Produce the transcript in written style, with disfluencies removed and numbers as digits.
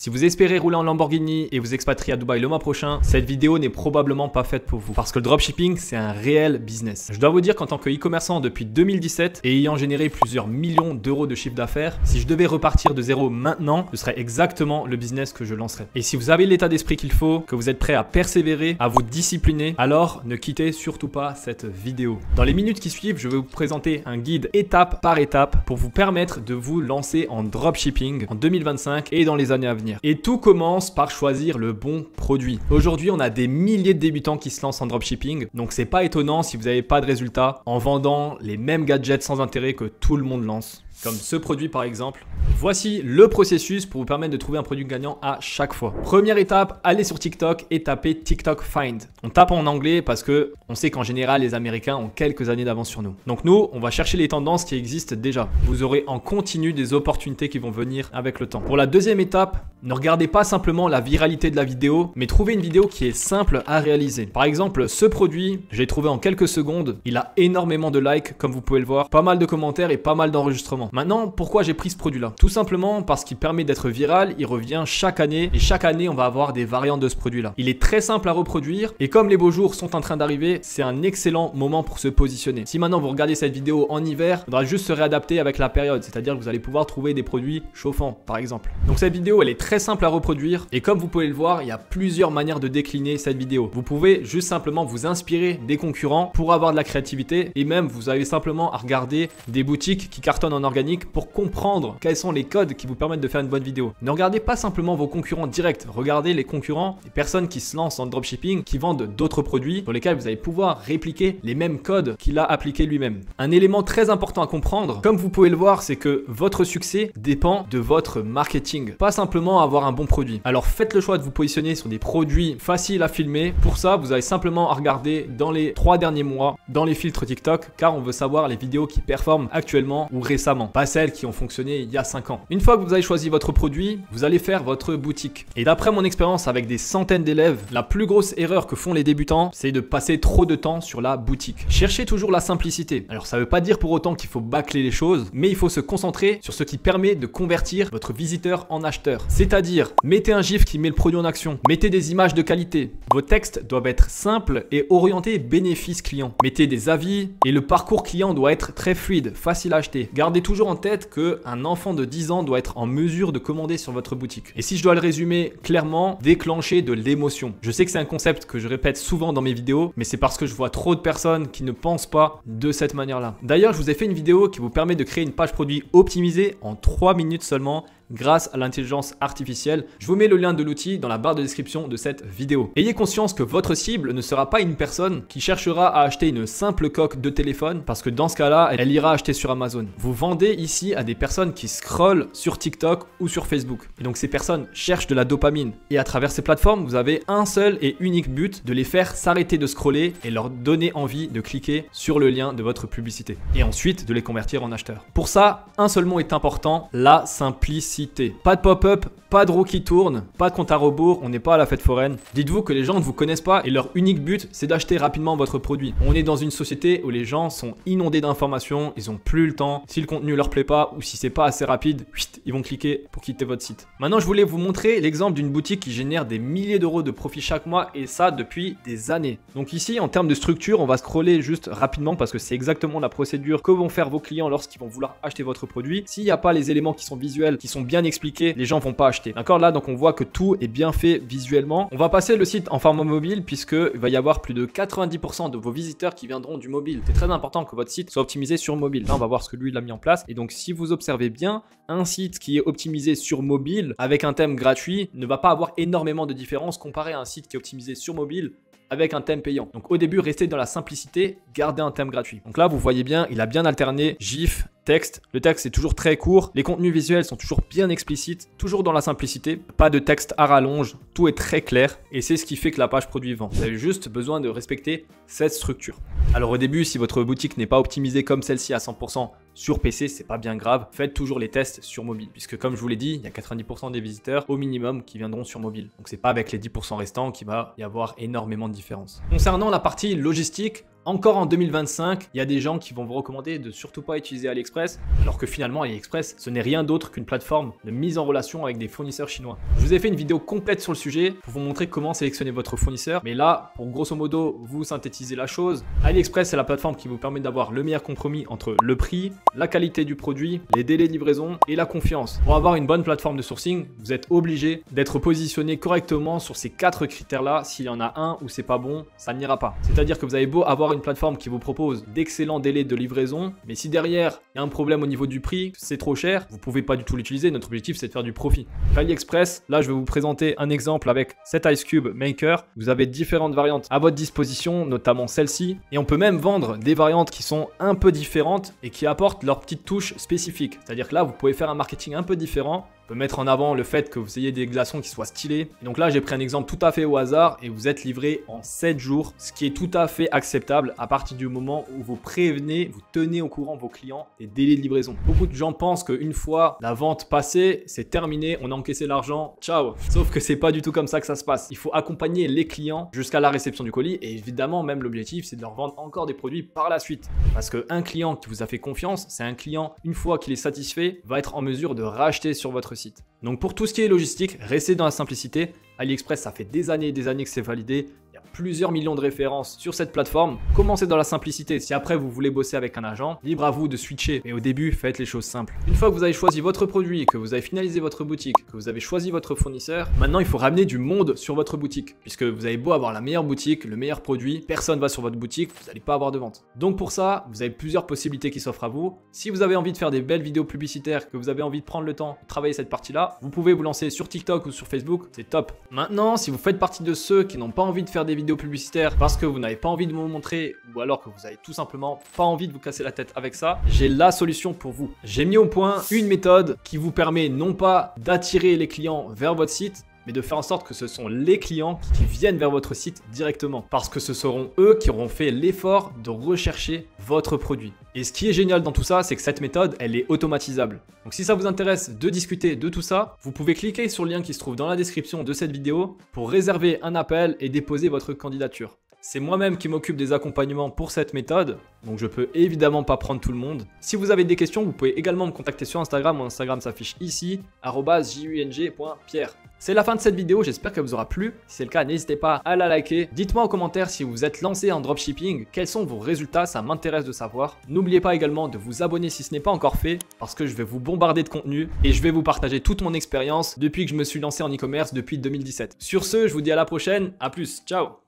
Si vous espérez rouler en Lamborghini et vous expatrier à Dubaï le mois prochain, cette vidéo n'est probablement pas faite pour vous. Parce que le dropshipping, c'est un réel business. Je dois vous dire qu'en tant que e-commerçant depuis 2017 et ayant généré plusieurs millions d'euros de chiffre d'affaires, si je devais repartir de zéro maintenant, ce serait exactement le business que je lancerais. Et si vous avez l'état d'esprit qu'il faut, que vous êtes prêt à persévérer, à vous discipliner, alors ne quittez surtout pas cette vidéo. Dans les minutes qui suivent, je vais vous présenter un guide étape par étape pour vous permettre de vous lancer en dropshipping en 2025 et dans les années à venir. Et tout commence par choisir le bon produit. Aujourd'hui, on a des milliers de débutants qui se lancent en dropshipping, donc c'est pas étonnant si vous n'avez pas de résultats en vendant les mêmes gadgets sans intérêt que tout le monde lance. Comme ce produit par exemple. Voici le processus pour vous permettre de trouver un produit gagnant à chaque fois. Première étape, allez sur TikTok et tapez TikTok Find. On tape en anglais parce que on sait qu'en général les Américains ont quelques années d'avance sur nous. Donc nous, on va chercher les tendances qui existent déjà. Vous aurez en continu des opportunités qui vont venir avec le temps. Pour la deuxième étape, ne regardez pas simplement la viralité de la vidéo, mais trouvez une vidéo qui est simple à réaliser. Par exemple, ce produit, je l'ai trouvé en quelques secondes. Il a énormément de likes comme vous pouvez le voir, pas mal de commentaires et pas mal d'enregistrements. Maintenant, pourquoi j'ai pris ce produit-là? Tout simplement parce qu'il permet d'être viral, il revient chaque année et chaque année, on va avoir des variantes de ce produit-là. Il est très simple à reproduire et comme les beaux jours sont en train d'arriver, c'est un excellent moment pour se positionner. Si maintenant vous regardez cette vidéo en hiver, il faudra juste se réadapter avec la période, c'est-à-dire que vous allez pouvoir trouver des produits chauffants, par exemple. Donc cette vidéo, elle est très simple à reproduire et comme vous pouvez le voir, il y a plusieurs manières de décliner cette vidéo. Vous pouvez juste simplement vous inspirer des concurrents pour avoir de la créativité et même vous avez simplement à regarder des boutiques qui cartonnent en organique pour comprendre quels sont les codes qui vous permettent de faire une bonne vidéo. Ne regardez pas simplement vos concurrents directs, regardez les concurrents, les personnes qui se lancent dans le dropshipping, qui vendent d'autres produits dans lesquels vous allez pouvoir répliquer les mêmes codes qu'il a appliqués lui-même. Un élément très important à comprendre, comme vous pouvez le voir, c'est que votre succès dépend de votre marketing, pas simplement avoir un bon produit. Alors faites le choix de vous positionner sur des produits faciles à filmer. Pour ça, vous avez simplement à regarder dans les 3 derniers mois, dans les filtres TikTok, car on veut savoir les vidéos qui performent actuellement ou récemment, pas celles qui ont fonctionné il y a 5 ans. Une fois que vous avez choisi votre produit, vous allez faire votre boutique. Et d'après mon expérience avec des centaines d'élèves, la plus grosse erreur que font les débutants, c'est de passer trop de temps sur la boutique. Cherchez toujours la simplicité. Alors ça ne veut pas dire pour autant qu'il faut bâcler les choses, mais il faut se concentrer sur ce qui permet de convertir votre visiteur en acheteur. C'est-à-dire, mettez un gif qui met le produit en action, mettez des images de qualité. Vos textes doivent être simples et orientés bénéfice client. Mettez des avis et le parcours client doit être très fluide, facile à acheter. Gardez toujours en tête qu'un enfant de 10 ans doit être en mesure de commander sur votre boutique. Et si je dois le résumer clairement, déclencher de l'émotion. Je sais que c'est un concept que je répète souvent dans mes vidéos, mais c'est parce que je vois trop de personnes qui ne pensent pas de cette manière-là. D'ailleurs, je vous ai fait une vidéo qui vous permet de créer une page produit optimisée en 3 minutes seulement grâce à l'intelligence artificielle. Je vous mets le lien de l'outil dans la barre de description de cette vidéo. Ayez conscience que votre cible ne sera pas une personne qui cherchera à acheter une simple coque de téléphone parce que dans ce cas-là, elle ira acheter sur Amazon. Vous vendez ici à des personnes qui scrollent sur TikTok ou sur Facebook. Et donc ces personnes cherchent de la dopamine. Et à travers ces plateformes, vous avez un seul et unique but, de les faire s'arrêter de scroller et leur donner envie de cliquer sur le lien de votre publicité. Et ensuite, de les convertir en acheteurs. Pour ça, un seul mot est important, la simplicité. Pas de pop-up, pas de roue qui tourne, pas de compte à rebours, on n'est pas à la fête foraine. Dites-vous que les gens ne vous connaissent pas et leur unique but, c'est d'acheter rapidement votre produit. On est dans une société où les gens sont inondés d'informations, ils n'ont plus le temps. Si le contenu leur plaît pas ou si c'est pas assez rapide, ils vont cliquer pour quitter votre site. Maintenant, je voulais vous montrer l'exemple d'une boutique qui génère des milliers d'euros de profit chaque mois et ça depuis des années. Donc ici, en termes de structure, on va scroller juste rapidement parce que c'est exactement la procédure que vont faire vos clients lorsqu'ils vont vouloir acheter votre produit. S'il n'y a pas les éléments qui sont visuels, qui sont bien expliqués, les gens vont pas acheter. D'accord, là donc on voit que tout est bien fait visuellement. On va passer le site en format mobile puisque il va y avoir plus de 90% de vos visiteurs qui viendront du mobile. C'est très important que votre site soit optimisé sur mobile. Là on va voir ce que lui il a mis en place. Et donc si vous observez bien, un site qui est optimisé sur mobile avec un thème gratuit ne va pas avoir énormément de différence comparé à un site qui est optimisé sur mobile avec un thème payant. Donc au début, restez dans la simplicité, gardez un thème gratuit. Donc là, vous voyez bien, il a bien alterné GIF, texte. Le texte est toujours très court, les contenus visuels sont toujours bien explicites, toujours dans la simplicité, pas de texte à rallonge, tout est très clair et c'est ce qui fait que la page produit vend. Vous avez juste besoin de respecter cette structure. Alors au début, si votre boutique n'est pas optimisée comme celle-ci à 100% sur PC, c'est pas bien grave. Faites toujours les tests sur mobile puisque comme je vous l'ai dit, il y a 90% des visiteurs au minimum qui viendront sur mobile. Donc c'est pas avec les 10% restants qu'il va y avoir énormément de différence. Concernant la partie logistique, encore en 2025, il y a des gens qui vont vous recommander de surtout pas utiliser AliExpress, alors que finalement AliExpress, ce n'est rien d'autre qu'une plateforme de mise en relation avec des fournisseurs chinois. Je vous ai fait une vidéo complète sur le sujet pour vous montrer comment sélectionner votre fournisseur, mais là, pour grosso modo, vous synthétiser la chose, AliExpress, c'est la plateforme qui vous permet d'avoir le meilleur compromis entre le prix, la qualité du produit, les délais de livraison et la confiance. Pour avoir une bonne plateforme de sourcing, vous êtes obligé d'être positionné correctement sur ces 4 critères-là. S'il y en a un où c'est pas bon, ça n'ira pas. C'est-à-dire que vous avez beau avoir une plateforme qui vous propose d'excellents délais de livraison, mais si derrière il y a un problème au niveau du prix, c'est trop cher, vous pouvez pas du tout l'utiliser. Notre objectif, c'est de faire du profit. AliExpress, là, je vais vous présenter un exemple avec cet Ice Cube Maker. Vous avez différentes variantes à votre disposition, notamment celle-ci, et on peut même vendre des variantes qui sont un peu différentes et qui apportent leur petite touche spécifique. C'est-à-dire que là, vous pouvez faire un marketing un peu différent. On peut mettre en avant le fait que vous ayez des glaçons qui soient stylés. Et donc là, j'ai pris un exemple tout à fait au hasard et vous êtes livré en 7 jours, ce qui est tout à fait acceptable à partir du moment où vous prévenez, vous tenez au courant vos clients des délais de livraison. Beaucoup de gens pensent qu'une fois la vente passée, c'est terminé, on a encaissé l'argent, ciao. Sauf que c'est pas du tout comme ça que ça se passe. Il faut accompagner les clients jusqu'à la réception du colis et évidemment, même l'objectif, c'est de leur vendre encore des produits par la suite. Parce qu'un client qui vous a fait confiance, c'est un client, une fois qu'il est satisfait, va être en mesure de racheter sur votre site. Donc pour tout ce qui est logistique, restez dans la simplicité. AliExpress, ça fait des années que c'est validé. Il y a plusieurs millions de références sur cette plateforme. Commencez dans la simplicité. Si après vous voulez bosser avec un agent, libre à vous de switcher. Mais au début, faites les choses simples. Une fois que vous avez choisi votre produit, que vous avez finalisé votre boutique, que vous avez choisi votre fournisseur, maintenant il faut ramener du monde sur votre boutique. Puisque vous avez beau avoir la meilleure boutique, le meilleur produit, personne va sur votre boutique, vous n'allez pas avoir de vente. Donc pour ça, vous avez plusieurs possibilités qui s'offrent à vous. Si vous avez envie de faire des belles vidéos publicitaires, que vous avez envie de prendre le temps de travailler cette partie-là, vous pouvez vous lancer sur TikTok ou sur Facebook, c'est top. Maintenant, si vous faites partie de ceux qui n'ont pas envie de faire des vidéos publicitaires parce que vous n'avez pas envie de vous montrer ou alors que vous avez tout simplement pas envie de vous casser la tête avec ça, j'ai la solution pour vous. J'ai mis au point une méthode qui vous permet non pas d'attirer les clients vers votre site, mais de faire en sorte que ce sont les clients qui viennent vers votre site directement. Parce que ce seront eux qui auront fait l'effort de rechercher votre produit. Et ce qui est génial dans tout ça, c'est que cette méthode, elle est automatisable. Donc si ça vous intéresse de discuter de tout ça, vous pouvez cliquer sur le lien qui se trouve dans la description de cette vidéo pour réserver un appel et déposer votre candidature. C'est moi-même qui m'occupe des accompagnements pour cette méthode, donc je peux évidemment pas prendre tout le monde. Si vous avez des questions, vous pouvez également me contacter sur Instagram. Mon Instagram s'affiche ici, @jung.pierre. C'est la fin de cette vidéo, j'espère qu'elle vous aura plu. Si c'est le cas, n'hésitez pas à la liker. Dites-moi en commentaire si vous êtes lancé en dropshipping, quels sont vos résultats, ça m'intéresse de savoir. N'oubliez pas également de vous abonner si ce n'est pas encore fait, parce que je vais vous bombarder de contenu et je vais vous partager toute mon expérience depuis que je me suis lancé en e-commerce depuis 2017. Sur ce, je vous dis à la prochaine, à plus, ciao!